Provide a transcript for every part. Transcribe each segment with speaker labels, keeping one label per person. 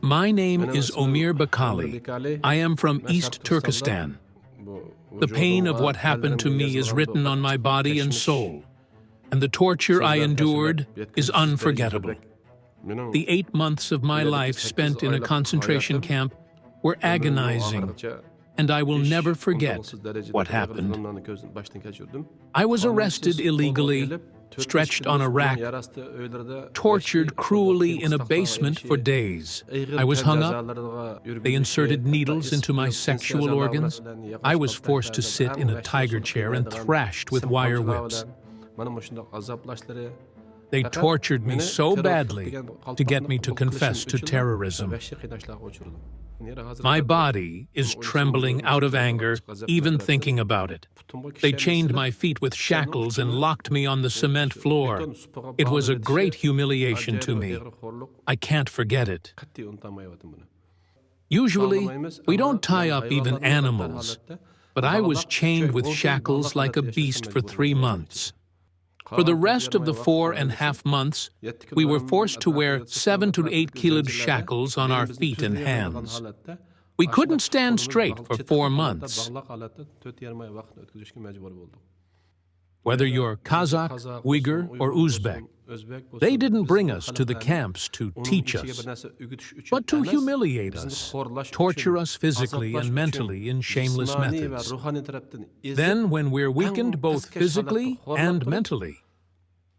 Speaker 1: My name is Omir Bekali. I am from East Turkistan. The pain of what happened to me is written on my body and soul, and the torture I endured is unforgettable. The 8 months of my life spent in a concentration camp were agonizing, and I will never forget what happened. I was arrested illegally, stretched on a rack, tortured cruelly in a basement for days. I was hung up. They inserted needles into my sexual organs. I was forced to sit in a tiger chair and thrashed with wire whips. They tortured me so badly to get me to confess to terrorism. My body is trembling out of anger, even thinking about it. They chained my feet with shackles and locked me on the cement floor. It was a great humiliation to me. I can't forget it. Usually, we don't tie up even animals, but I was chained with shackles like a beast for 3 months. For the rest of the 4.5 months, we were forced to wear 7 to 8 kilod shackles on our feet and hands. We couldn't stand straight for 4 months. Whether you're Kazakh, Uyghur, or Uzbek, they didn't bring us to the camps to teach us, but to humiliate us, torture us physically and mentally in shameless methods. Then, when we're weakened both physically and mentally,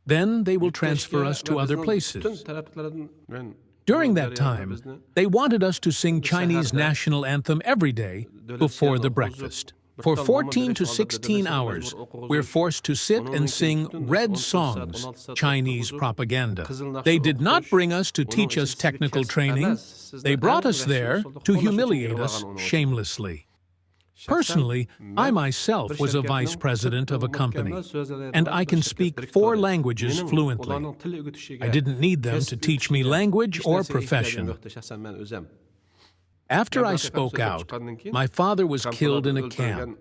Speaker 1: then they will transfer us to other places. During that time, they wanted us to sing Chinese national anthem every day before the breakfast. For 14 to 16 hours, we're forced to sit and sing red songs, Chinese propaganda. They did not bring us to teach us technical training. They brought us there to humiliate us shamelessly. Personally, I myself was a vice president of a company, and I can speak 4 languages fluently. I didn't need them to teach me language or profession. After I spoke out, my father was killed in a camp.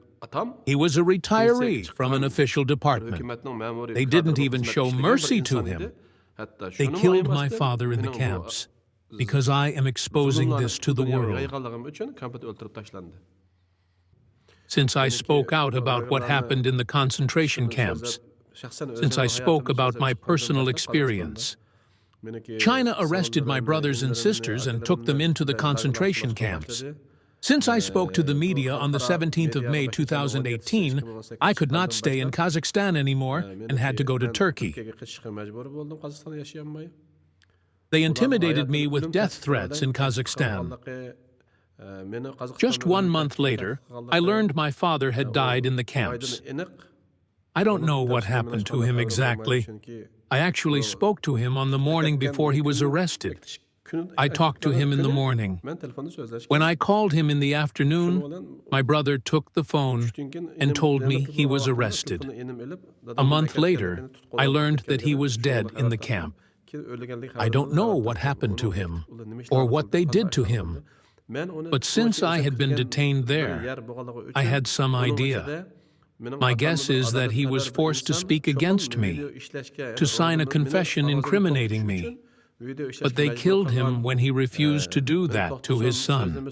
Speaker 1: He was a retiree from an official department. They didn't even show mercy to him. They killed my father in the camps because I am exposing this to the world. Since I spoke out about what happened in the concentration camps, since I spoke about my personal experience, China arrested my brothers and sisters and took them into the concentration camps. Since I spoke to the media on the 17th of May 2018, I could not stay in Kazakhstan anymore and had to go to Turkey. They intimidated me with death threats in Kazakhstan. Just 1 month later, I learned my father had died in the camps. I don't know what happened to him exactly. I actually spoke to him on the morning before he was arrested. I talked to him in the morning. When I called him in the afternoon, my brother took the phone and told me he was arrested. A month later, I learned that he was dead in the camp. I don't know what happened to him or what they did to him, but since I had been detained there, I had some idea. My guess is that he was forced to speak against me, to sign a confession incriminating me. But they killed him when he refused to do that to his son.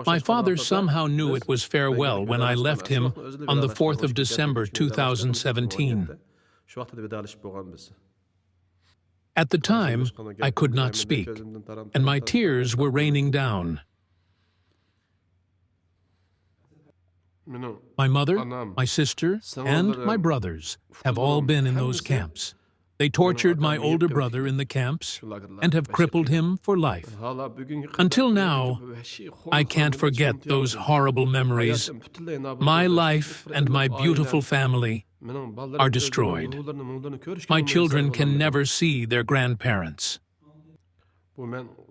Speaker 1: My father somehow knew it was farewell when I left him on the 4th of December 2017. At the time, I could not speak, and my tears were raining down. My mother, my sister, and my brothers have all been in those camps. They tortured my older brother in the camps and have crippled him for life. Until now, I can't forget those horrible memories. My life and my beautiful family are destroyed. My children can never see their grandparents.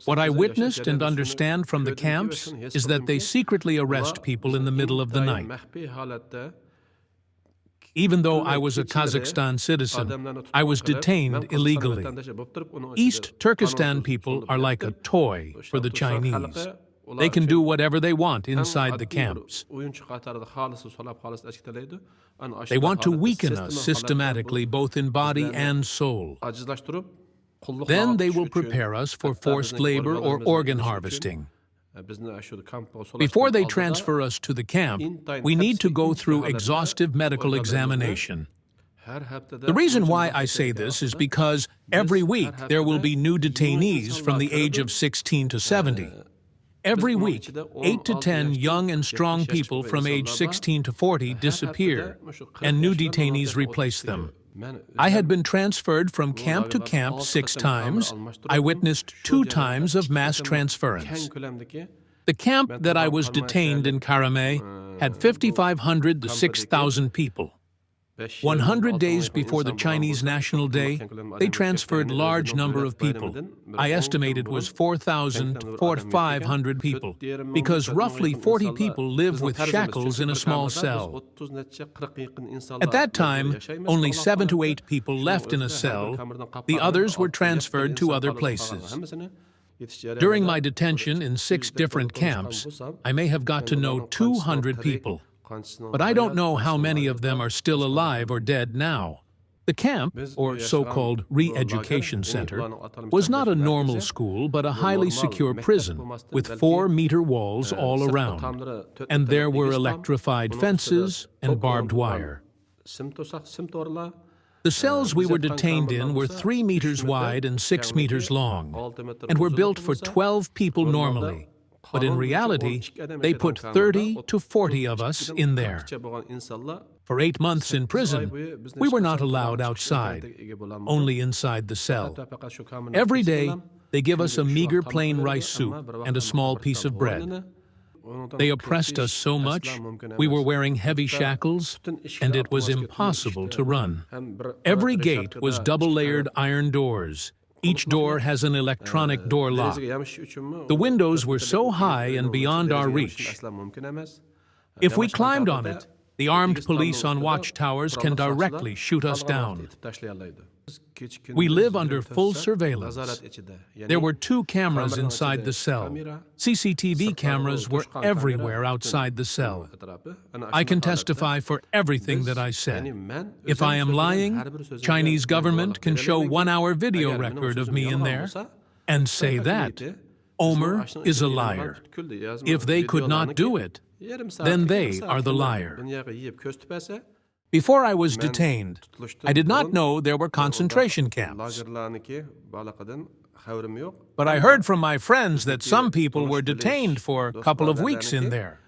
Speaker 1: What I witnessed and understand from the camps is that they secretly arrest people in the middle of the night. Even though I was a Kazakhstan citizen, I was detained illegally. East Turkistan people are like a toy for the Chinese. They can do whatever they want inside the camps. They want to weaken us systematically, both in body and soul. Then they will prepare us for forced labor or organ harvesting. Before they transfer us to the camp, we need to go through exhaustive medical examination. The reason why I say this is because every week there will be new detainees from the age of 16 to 70. Every week, 8 to 10 young and strong people from age 16 to 40 disappear, and new detainees replace them. I had been transferred from camp to camp 6 times. I witnessed 2 times of mass transference. The camp that I was detained in Karame had 5,500 to 6,000 people. 100 days before the Chinese National Day, they transferred large number of people. I estimate it was 4,000 to 4,500 people, because roughly 40 people live with shackles in a small cell. At that time, only 7 to 8 people left in a cell. The others were transferred to other places. During my detention in 6 different camps, I may have got to know 200 people. But I don't know how many of them are still alive or dead now. The camp, or so-called re-education center, was not a normal school but a highly secure prison with 4-meter walls all around, and there were electrified fences and barbed wire. The cells we were detained in were 3 meters wide and 6 meters long, and were built for 12 people normally. But in reality, they put 30 to 40 of us in there. For 8 months in prison, we were not allowed outside, only inside the cell. Every day, they give us a meager plain rice soup and a small piece of bread. They oppressed us so much, we were wearing heavy shackles, and it was impossible to run. Every gate was double-layered iron doors. Each door has an electronic door lock. The windows were so high and beyond our reach. If we climbed on it, the armed police on watchtowers can directly shoot us down. We live under full surveillance. There were 2 cameras inside the cell. CCTV cameras were everywhere outside the cell. I can testify for everything that I said. If I am lying, Chinese government can show 1-hour video record of me in there and say that Omir is a liar. If they could not do it, then they are the liar. Before I was detained, I did not know there were concentration camps. But I heard from my friends that some people were detained for a couple of weeks in there,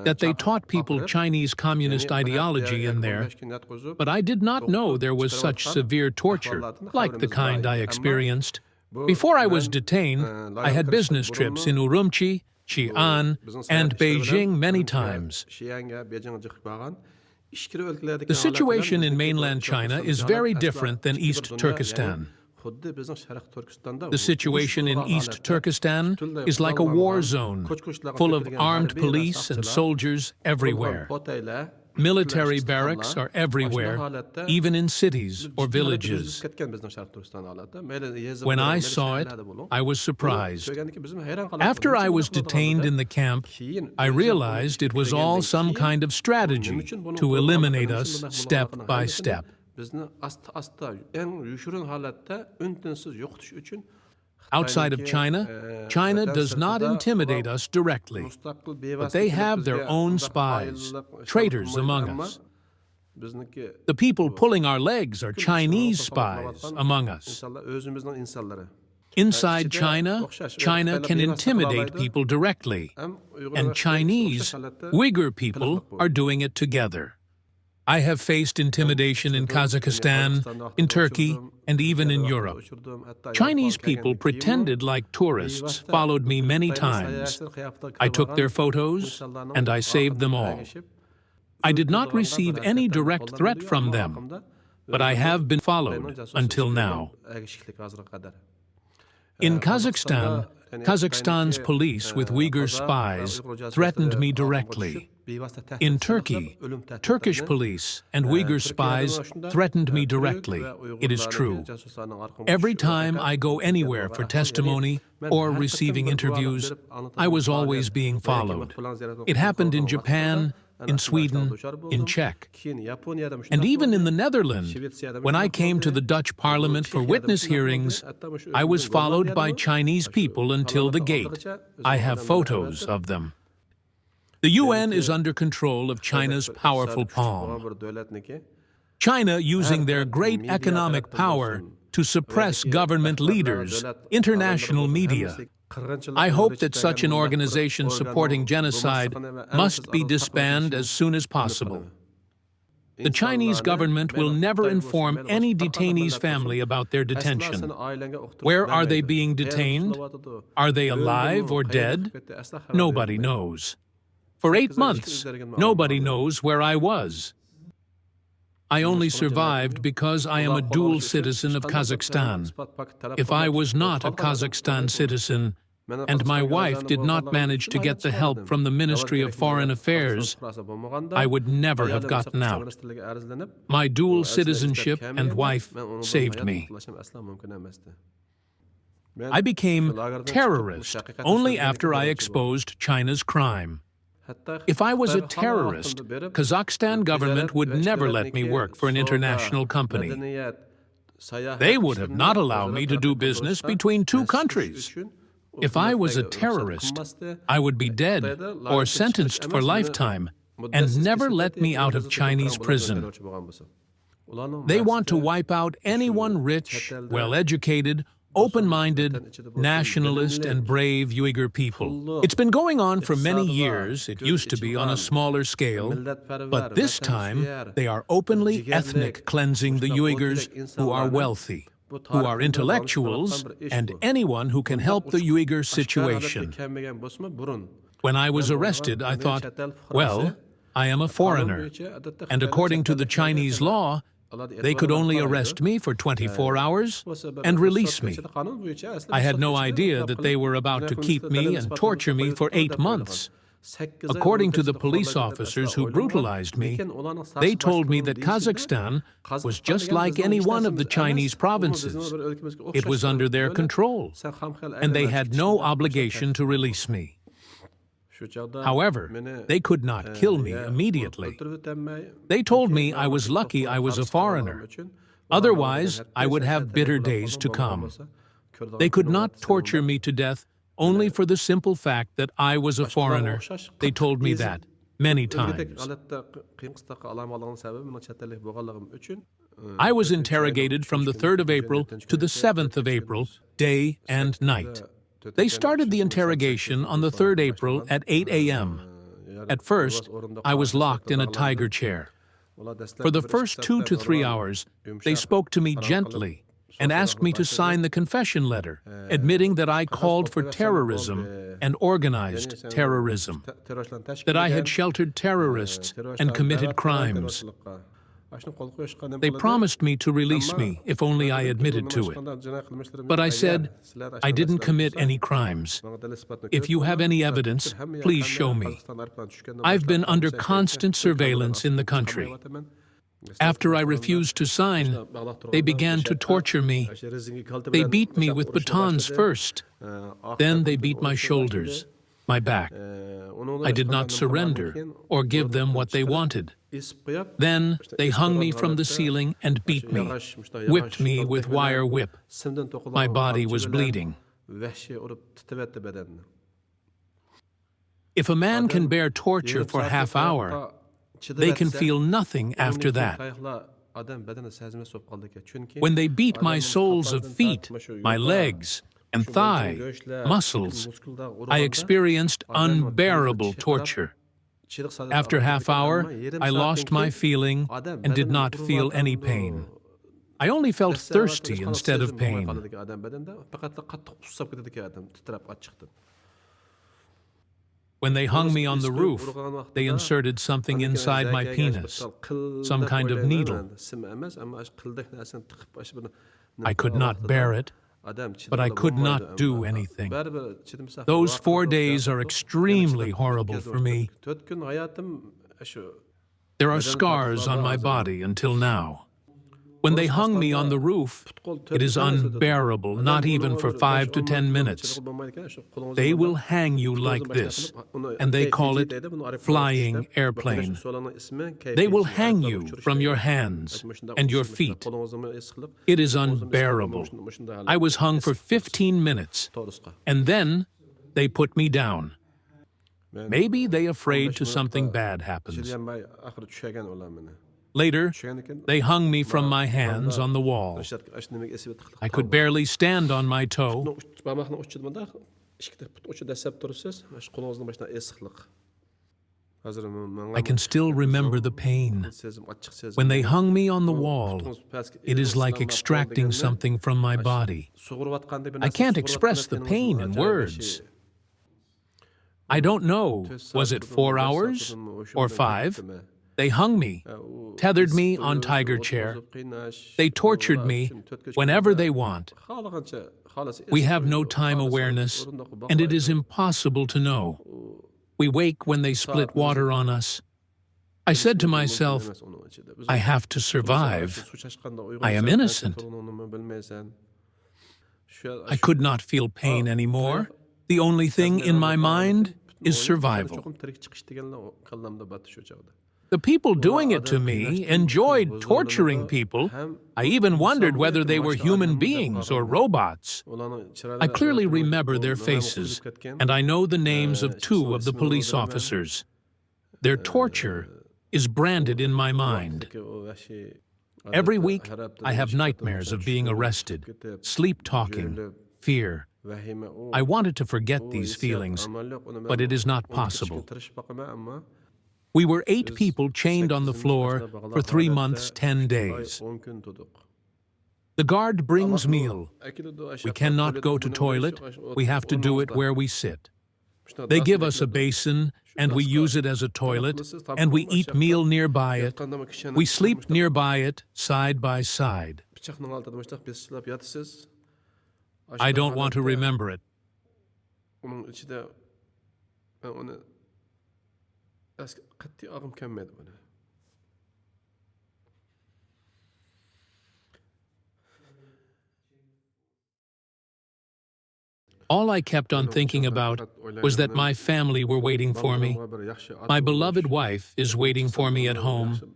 Speaker 1: that they taught people Chinese communist ideology in there, but I did not know there was such severe torture, like the kind I experienced. Before I was detained, I had business trips in Urumqi, Xi'an, and Beijing many times. The situation in mainland China is very different than East Turkistan. The situation in East Turkistan is like a war zone, full of armed police and soldiers everywhere. Military barracks are everywhere, even in cities or villages. When I saw it, I was surprised. After I was detained in the camp, I realized it was all some kind of strategy to eliminate us step by step. Outside of China, China does not intimidate us directly, but they have their own spies, traitors among us. The people pulling our legs are Chinese spies among us. Inside China, China can intimidate people directly, and Chinese, Uyghur people are doing it together. I have faced intimidation in Kazakhstan, in Turkey, and even in Europe. Chinese people pretended like tourists, followed me many times. I took their photos, and I saved them all. I did not receive any direct threat from them, but I have been followed until now. In Kazakhstan, Kazakhstan's police with Uyghur spies threatened me directly. In Turkey, Turkish police and Uyghur spies threatened me directly. It is true. Every time I go anywhere for testimony or receiving interviews, I was always being followed. It happened in Japan, in Sweden, in Czech. And even in the Netherlands, when I came to the Dutch Parliament for witness hearings, I was followed by Chinese people until the gate. I have photos of them. The UN is under control of China's powerful palm. China using their great economic power to suppress government leaders, international media. I hope that such an organization supporting genocide must be disbanded as soon as possible. The Chinese government will never inform any detainee's family about their detention. Where are they being detained? Are they alive or dead? Nobody knows. For 8 months, nobody knows where I was. I only survived because I am a dual citizen of Kazakhstan. If I was not a Kazakhstan citizen, and my wife did not manage to get the help from the Ministry of Foreign Affairs, I would never have gotten out. My dual citizenship and wife saved me. I became terrorist only after I exposed China's crime. If I was a terrorist, Kazakhstan government would never let me work for an international company. They would have not allowed me to do business between two countries. If I was a terrorist, I would be dead or sentenced for lifetime and never let me out of Chinese prison. They want to wipe out anyone rich, well-educated, open-minded, nationalist, and brave Uyghur people. It's been going on for many years. It used to be on a smaller scale, but this time they are openly ethnic cleansing the Uyghurs who are wealthy, who are intellectuals, and anyone who can help the Uyghur situation. When I was arrested, I thought, well, I am a foreigner, and according to the Chinese law, they could only arrest me for 24 hours and release me. I had no idea that they were about to keep me and torture me for 8 months. According to the police officers who brutalized me, they told me that Kazakhstan was just like any one of the Chinese provinces. It was under their control, and they had no obligation to release me. However, they could not kill me immediately. They told me I was lucky I was a foreigner. Otherwise, I would have bitter days to come. They could not torture me to death only for the simple fact that I was a foreigner. They told me that many times. I was interrogated from the 3rd of April to the 7th of April, day and night. They started the interrogation on the 3rd April at 8 a.m. At first, I was locked in a tiger chair. For the first 2 to 3 hours, they spoke to me gently and asked me to sign the confession letter, admitting that I called for terrorism and organized terrorism, that I had sheltered terrorists and committed crimes. They promised me to release me if only I admitted to it. But I said, I didn't commit any crimes. If you have any evidence, please show me. I've been under constant surveillance in the country. After I refused to sign, they began to torture me. They beat me with batons first. Then they beat my shoulders, my back. I did not surrender or give them what they wanted. Then they hung me from the ceiling and beat me, whipped me with wire whip. My body was bleeding. If a man can bear torture for a half hour, they can feel nothing after that. When they beat my soles of feet, my legs, and thigh, muscles, I experienced unbearable torture. After half hour, I lost my feeling and did not feel any pain. I only felt thirsty instead of pain. When they hung me on the roof, they inserted something inside my penis, some kind of needle. I could not bear it, but I could not do anything. Those 4 days are extremely horrible for me. There are scars on my body until now. When they hung me on the roof, it is unbearable, not even for 5 to 10 minutes. They will hang you like this, and they call it flying airplane. They will hang you from your hands and your feet. It is unbearable. I was hung for 15 minutes, and then they put me down. Maybe they afraid to something bad happens. Later, they hung me from my hands on the wall. I could barely stand on my toe. I can still remember the pain. When they hung me on the wall, it is like extracting something from my body. I can't express the pain in words. I don't know, was it 4 hours or 5? They hung me, tethered me on tiger chair. They tortured me whenever they want. We have no time awareness, and it is impossible to know. We wake when they split water on us. I said to myself, I have to survive. I am innocent. I could not feel pain anymore. The only thing in my mind is survival. The people doing it to me enjoyed torturing people. I even wondered whether they were human beings or robots. I clearly remember their faces, and I know the names of 2 of the police officers. Their torture is branded in my mind. Every week, I have nightmares of being arrested, sleep-talking, fear. I wanted to forget these feelings, but it is not possible. We were 8 people chained on the floor for 3 months, 10 days. The guard brings meal. We cannot go to toilet. We have to do it where we sit. They give us a basin, and we use it as a toilet, and we eat meal nearby it. We sleep nearby it, side by side. I don't want to remember it. All I kept on thinking about was that my family were waiting for me. My beloved wife is waiting for me at home.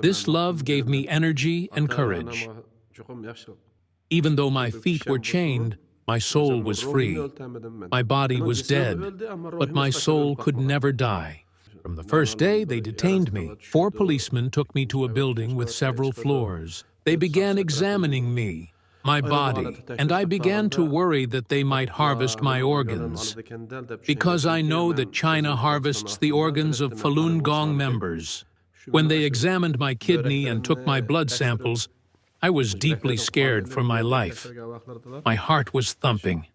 Speaker 1: This love gave me energy and courage. Even though my feet were chained, my soul was free. My body was dead, but my soul could never die. From the first day they detained me, 4 policemen took me to a building with several floors. They began examining me, my body, and I began to worry that they might harvest my organs. Because I know that China harvests the organs of Falun Gong members. When they examined my kidney and took my blood samples, I was deeply scared for my life. My heart was thumping.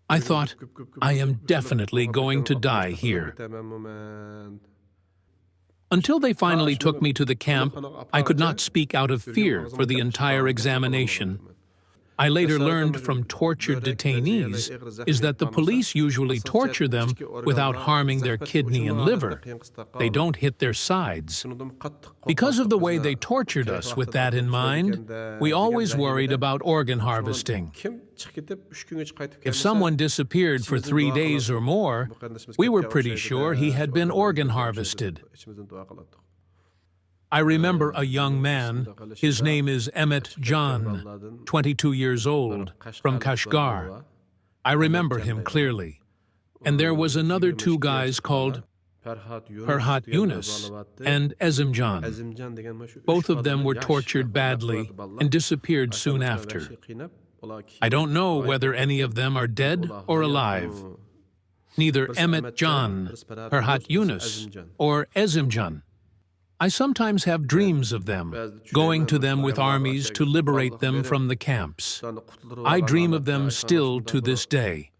Speaker 1: I thought, I am definitely going to die here. Until they finally took me to the camp, I could not speak out of fear for the entire examination. I later learned from tortured detainees is that the police usually torture them without harming their kidney and liver. They don't hit their sides. Because of the way they tortured us with that in mind, we always worried about organ harvesting. If someone disappeared for 3 days or more, we were pretty sure he had been organ harvested. I remember a young man, his name is Emmett John, 22 years old, from Kashgar. I remember him clearly. And there was another 2 guys called Farhat Yunus and Xinjiang. Both of them were tortured badly and disappeared soon after. I don't know whether any of them are dead or alive. Neither Emmett John, Farhat Yunus, or Xinjiang. I sometimes have dreams of them, going to them with armies to liberate them from the camps. I dream of them still to this day.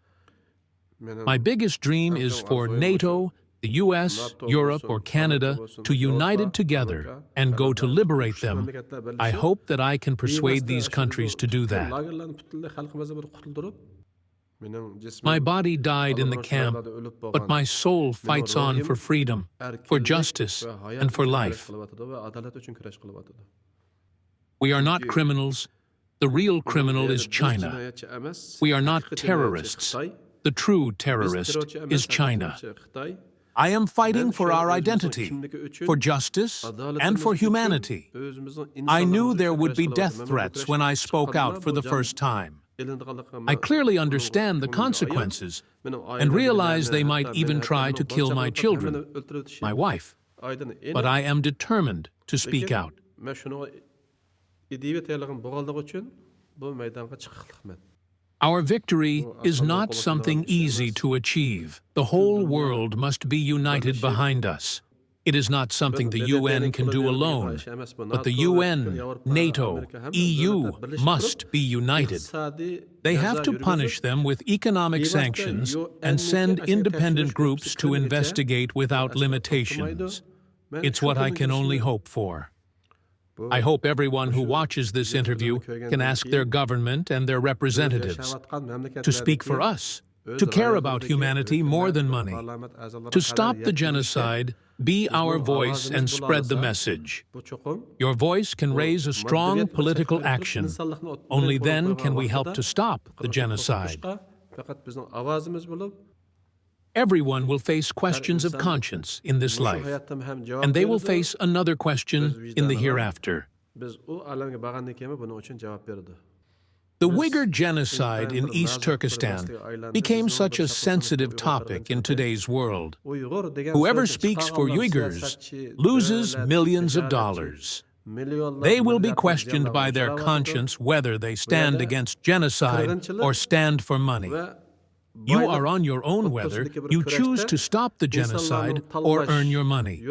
Speaker 1: My biggest dream is for NATO, the US, Europe, or Canada to unite together and go to liberate them. I hope that I can persuade these countries to do that. My body died in the camp, but my soul fights on for freedom, for justice, and for life. We are not criminals. The real criminal is China. We are not terrorists. The true terrorist is China. I am fighting for our identity, for justice, and for humanity. I knew there would be death threats when I spoke out for the first time. I clearly understand the consequences and realize they might even try to kill my children, my wife. But I am determined to speak out. Our victory is not something easy to achieve. The whole world must be united behind us. It is not something the UN can do alone, but the UN, NATO, EU must be united. They have to punish them with economic sanctions and send independent groups to investigate without limitations. It's what I can only hope for. I hope everyone who watches this interview can ask their government and their representatives to speak for us, to care about humanity more than money, to stop the genocide, be our voice and spread the message. Your voice can raise a strong political action. Only then can we help to stop the genocide. Everyone will face questions of conscience in this life, and they will face another question in the hereafter. The Uyghur genocide in East Turkistan became such a sensitive topic in today's world. Whoever speaks for Uyghurs loses millions of dollars. They will be questioned by their conscience whether they stand against genocide or stand for money. You are on your own whether you choose to stop the genocide or earn your money.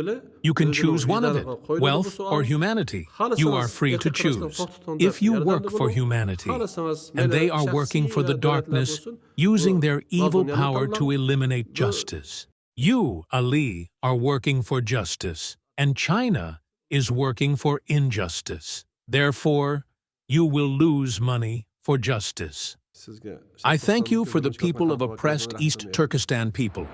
Speaker 1: You can choose one of it, wealth or humanity. You are free to choose. If you work for humanity, and they are working for the darkness, using their evil power to eliminate justice. You, Ali, are working for justice, and China is working for injustice. Therefore, you will lose money for justice. I thank you for the people of oppressed East Turkestan people.